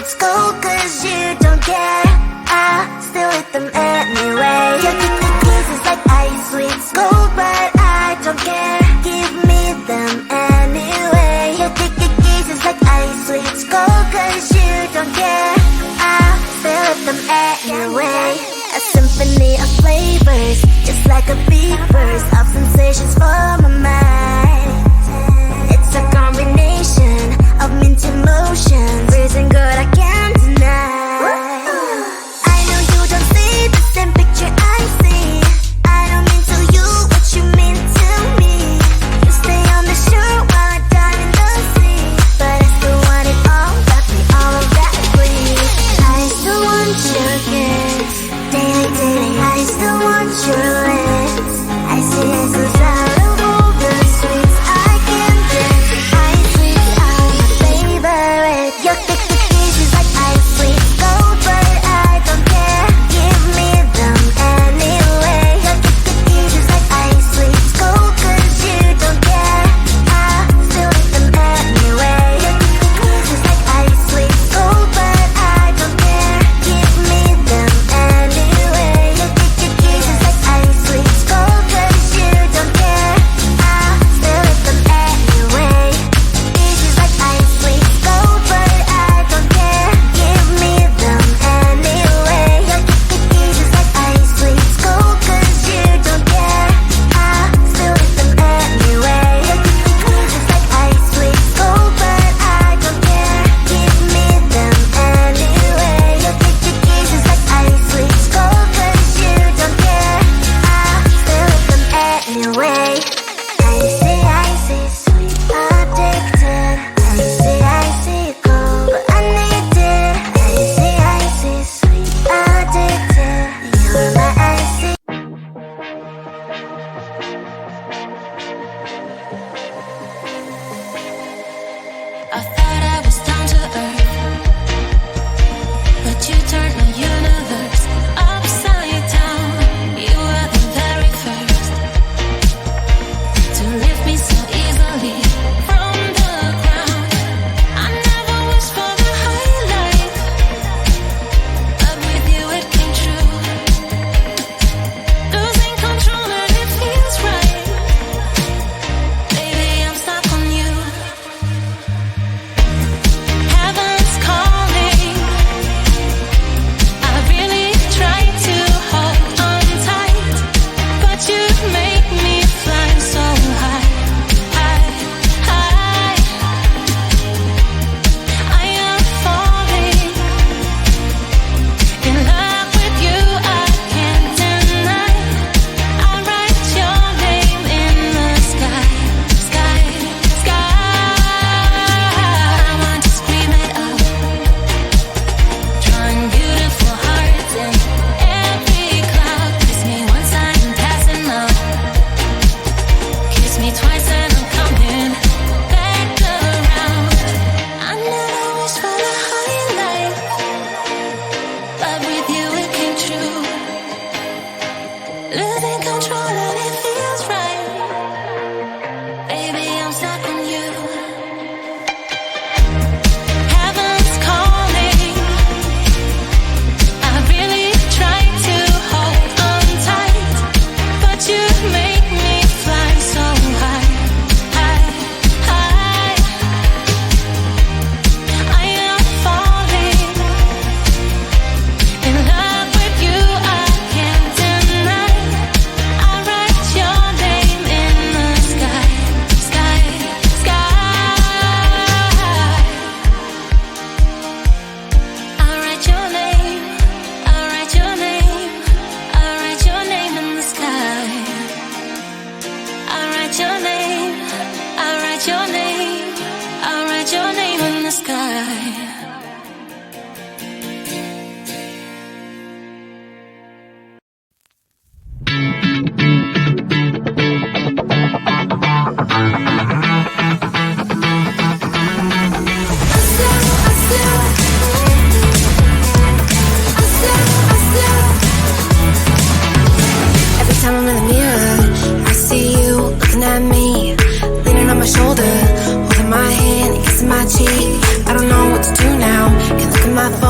sweets gold, cause you don't care. I still eat them anyway. Your kisses like ice, sweets gold, but I don't care. Give me them anyway. Your kisses like ice, sweets gold, cause you don't care. I still eat them anyway. A symphony of flavors, just like a big burst of sensations for my mind. It's a combination of mint emotions, freezing good I can't deny. I know you don't see the same picture I see. I don't mean to you what you mean to me. You stay on the shore while I dive in the sea, but I still want it all, got me all of that please. I still want your kiss, daily, daily. I still want your lips. I see it goes out of all the sweets I can get. Ice sweets are my favorite. Your kisses like ice sweets gold, but I don't care. Give me them anyway. Your kisses like ice sweets gold, cause you don't care. I still eat them anyway. Your kisses like ice sweets gold, but I don't care. Give me them anyway. Your kisses like ice sweets gold, cause you don't care. I still eat them anyway. Kisses like ice sweets gold, but I don't care. Give me them anyway. Your kisses like ice sweets gold, cause you don't care. I still eat them anyway. Your kisses like ice sweets gold, but I don't care. Give me them anyway. Your kisses like ice sweets gold, cause you don't care. I still eat them anyway. Icy, sweet, addicted. Icy, cold, but I need it. Icy, sweet, addicted. You're my icy. I thought I was down to earth, but you turned my universe upside down. You were the very first to lift me so easily from the ground. I never wished for the high life, but with you it came true. Losing control and it feels right. Baby, I'm stuck on you. Heaven's calling. I really tried to hold on tight, but you make me fly so high, high, high. I am falling in love with you, I can't deny. I write your name in the sky, sky, sky. I want to scream it out, drawing beautiful hearts in every cloud. Kiss me once I'm passing out, kiss me twice and I'm coming back around. I never wished for the high life, but with you it came true. Losing control and it feels right. Baby, I'm stuck on you. Heaven's calling. I really tried to hold on tight, but you make me fly so high, high, high. I am falling in love with you, I can't deny. I write your name in the sky, sky, sky. I write your name, I write your name, I write your name in the sky. I write your name, I write your name, I write your name in the sky. Every time I'm in the mirror, I see you looking at me, leaning on my shoulder, holding my hand and kissing my cheek. I don't know what to do now. You look at my phone.